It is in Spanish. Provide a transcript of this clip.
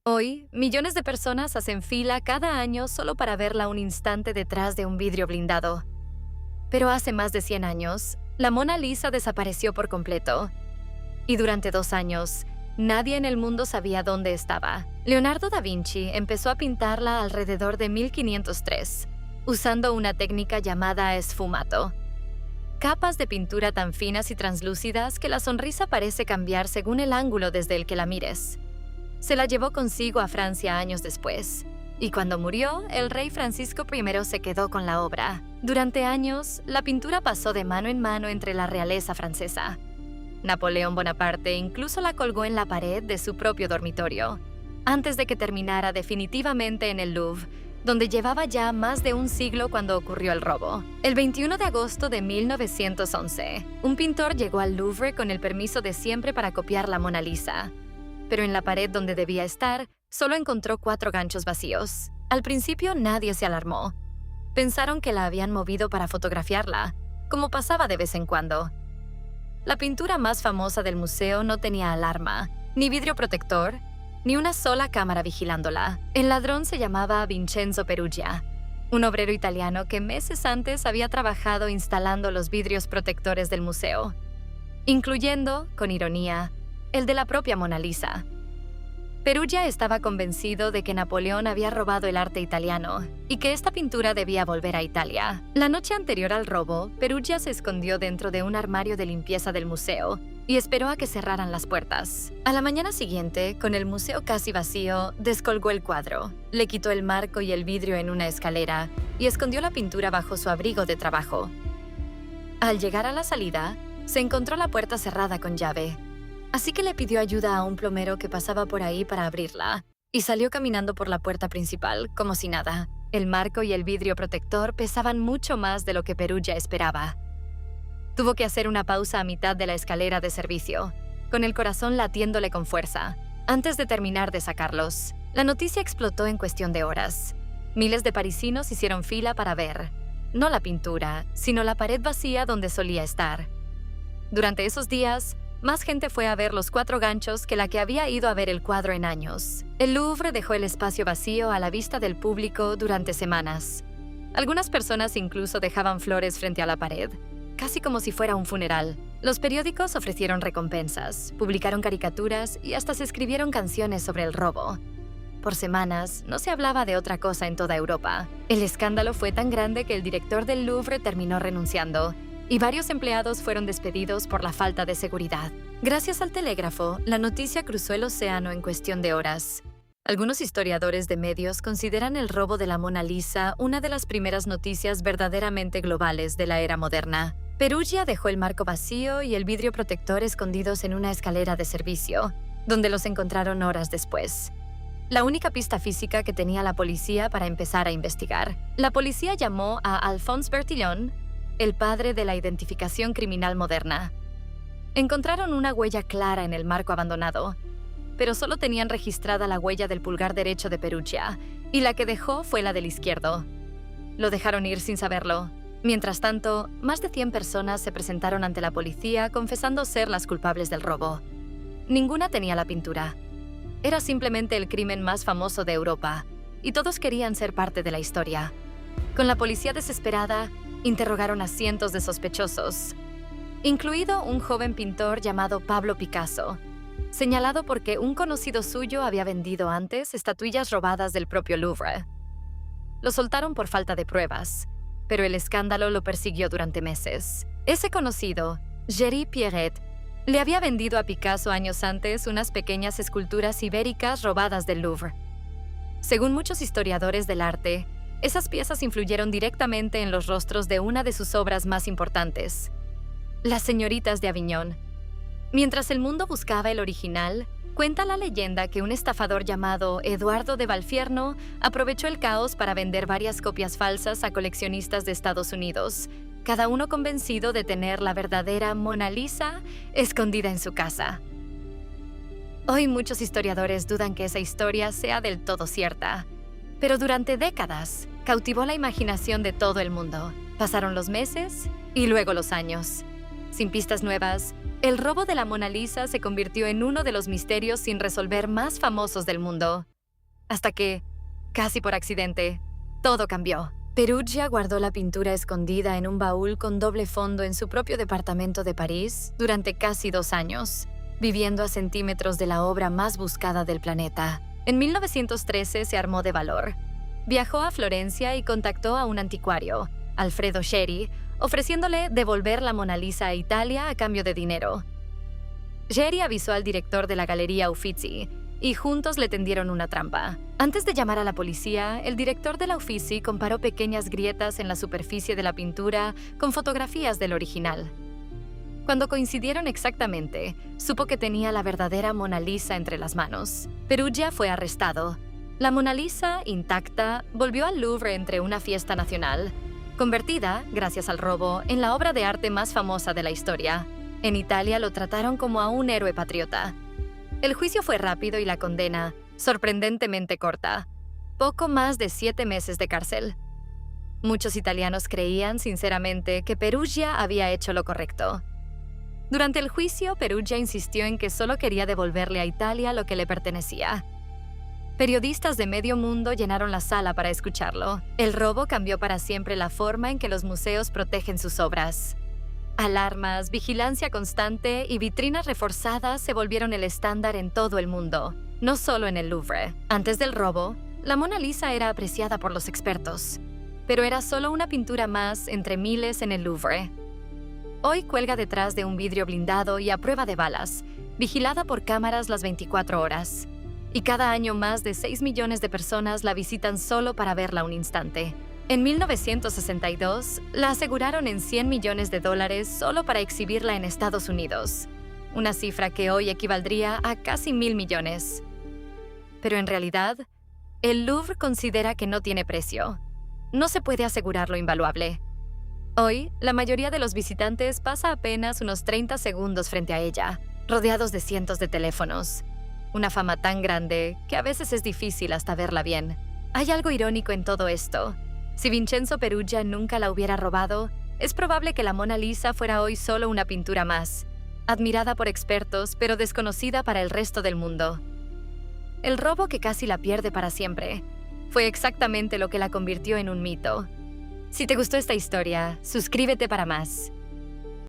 Hoy, millones de personas hacen fila cada año solo para verla un instante detrás de un vidrio blindado. Pero hace más de 100 años, la Mona Lisa desapareció por completo. Y durante 2 años, nadie en el mundo sabía dónde estaba. Leonardo da Vinci empezó a pintarla alrededor de 1503, usando una técnica llamada esfumato. Capas de pintura tan finas y translúcidas que la sonrisa parece cambiar según el ángulo desde el que la mires. Se la llevó consigo a Francia años después, y cuando murió, el rey Francisco I se quedó con la obra. Durante años, la pintura pasó de mano en mano entre la realeza francesa. Napoleón Bonaparte incluso la colgó en la pared de su propio dormitorio, antes de que terminara definitivamente en el Louvre, donde llevaba ya más de un siglo cuando ocurrió el robo. El 21 de agosto de 1911, un pintor llegó al Louvre con el permiso de siempre para copiar la Mona Lisa. Pero en la pared donde debía estar, solo encontró 4 ganchos vacíos. Al principio nadie se alarmó. Pensaron que la habían movido para fotografiarla, como pasaba de vez en cuando. La pintura más famosa del museo no tenía alarma, ni vidrio protector, ni una sola cámara vigilándola. El ladrón se llamaba Vincenzo Perugia, un obrero italiano que meses antes había trabajado instalando los vidrios protectores del museo, incluyendo, con ironía, el de la propia Mona Lisa. Perugia estaba convencido de que Napoleón había robado el arte italiano y que esta pintura debía volver a Italia. La noche anterior al robo, Perugia se escondió dentro de un armario de limpieza del museo y esperó a que cerraran las puertas. A la mañana siguiente, con el museo casi vacío, descolgó el cuadro, le quitó el marco y el vidrio en una escalera y escondió la pintura bajo su abrigo de trabajo. Al llegar a la salida, se encontró la puerta cerrada con llave. Así que le pidió ayuda a un plomero que pasaba por ahí para abrirla, y salió caminando por la puerta principal, como si nada. El marco y el vidrio protector pesaban mucho más de lo que Perugia esperaba. Tuvo que hacer una pausa a mitad de la escalera de servicio, con el corazón latiéndole con fuerza, antes de terminar de sacarlos. La noticia explotó en cuestión de horas. Miles de parisinos hicieron fila para ver, no la pintura, sino la pared vacía donde solía estar. Durante esos días, más gente fue a ver los 4 ganchos que la que había ido a ver el cuadro en años. El Louvre dejó el espacio vacío a la vista del público durante semanas. Algunas personas incluso dejaban flores frente a la pared, casi como si fuera un funeral. Los periódicos ofrecieron recompensas, publicaron caricaturas y hasta se escribieron canciones sobre el robo. Por semanas, no se hablaba de otra cosa en toda Europa. El escándalo fue tan grande que el director del Louvre terminó renunciando, y varios empleados fueron despedidos por la falta de seguridad. Gracias al telégrafo, la noticia cruzó el océano en cuestión de horas. Algunos historiadores de medios consideran el robo de la Mona Lisa una de las primeras noticias verdaderamente globales de la era moderna. Perugia dejó el marco vacío y el vidrio protector escondidos en una escalera de servicio, donde los encontraron horas después. La única pista física que tenía la policía para empezar a investigar. La policía llamó a Alphonse Bertillon, el padre de la identificación criminal moderna. Encontraron una huella clara en el marco abandonado, pero solo tenían registrada la huella del pulgar derecho de Perugia, y la que dejó fue la del izquierdo. Lo dejaron ir sin saberlo. Mientras tanto, más de 100 personas se presentaron ante la policía confesando ser las culpables del robo. Ninguna tenía la pintura. Era simplemente el crimen más famoso de Europa, y todos querían ser parte de la historia. Con la policía desesperada, interrogaron a cientos de sospechosos, incluido un joven pintor llamado Pablo Picasso, señalado porque un conocido suyo había vendido antes estatuillas robadas del propio Louvre. Lo soltaron por falta de pruebas, pero el escándalo lo persiguió durante meses. Ese conocido, Géry Pierret, le había vendido a Picasso años antes unas pequeñas esculturas ibéricas robadas del Louvre. Según muchos historiadores del arte, esas piezas influyeron directamente en los rostros de una de sus obras más importantes, Las Señoritas de Aviñón. Mientras el mundo buscaba el original, cuenta la leyenda que un estafador llamado Eduardo de Valfierno aprovechó el caos para vender varias copias falsas a coleccionistas de Estados Unidos, cada uno convencido de tener la verdadera Mona Lisa escondida en su casa. Hoy muchos historiadores dudan que esa historia sea del todo cierta, pero durante décadas cautivó la imaginación de todo el mundo. Pasaron los meses y luego los años. Sin pistas nuevas, el robo de la Mona Lisa se convirtió en uno de los misterios sin resolver más famosos del mundo. hasta que, casi por accidente, todo cambió. Perugia guardó la pintura escondida en un baúl con doble fondo en su propio departamento de París durante casi 2 años, viviendo a centímetros de la obra más buscada del planeta. En 1913 se armó de valor. Viajó a Florencia y contactó a un anticuario, Alfredo Geri, ofreciéndole devolver la Mona Lisa a Italia a cambio de dinero. Geri avisó al director de la Galería Uffizi y juntos le tendieron una trampa. Antes de llamar a la policía, el director de la Uffizi comparó pequeñas grietas en la superficie de la pintura con fotografías del original. Cuando coincidieron exactamente, supo que tenía la verdadera Mona Lisa entre las manos. Perugia fue arrestado. La Mona Lisa, intacta, volvió al Louvre entre una fiesta nacional, convertida, gracias al robo, en la obra de arte más famosa de la historia. En Italia lo trataron como a un héroe patriota. El juicio fue rápido y la condena, sorprendentemente corta. Poco más de 7 meses de cárcel. Muchos italianos creían, sinceramente, que Perugia había hecho lo correcto. Durante el juicio, Perugia insistió en que solo quería devolverle a Italia lo que le pertenecía. Periodistas de medio mundo llenaron la sala para escucharlo. El robo cambió para siempre la forma en que los museos protegen sus obras. Alarmas, vigilancia constante y vitrinas reforzadas se volvieron el estándar en todo el mundo, no solo en el Louvre. Antes del robo, la Mona Lisa era apreciada por los expertos, pero era solo una pintura más entre miles en el Louvre. Hoy cuelga detrás de un vidrio blindado y a prueba de balas, vigilada por cámaras las 24 horas. Y cada año más de 6 millones de personas la visitan solo para verla un instante. En 1962, la aseguraron en $100 millones solo para exhibirla en Estados Unidos, una cifra que hoy equivaldría a casi 1.000 millones. Pero en realidad, el Louvre considera que no tiene precio. No se puede asegurar lo invaluable. Hoy, la mayoría de los visitantes pasa apenas unos 30 segundos frente a ella, rodeados de cientos de teléfonos. Una fama tan grande que a veces es difícil hasta verla bien. Hay algo irónico en todo esto. Si Vincenzo Perugia nunca la hubiera robado, es probable que la Mona Lisa fuera hoy solo una pintura más, admirada por expertos pero desconocida para el resto del mundo. El robo que casi la pierde para siempre fue exactamente lo que la convirtió en un mito. Si te gustó esta historia, suscríbete para más.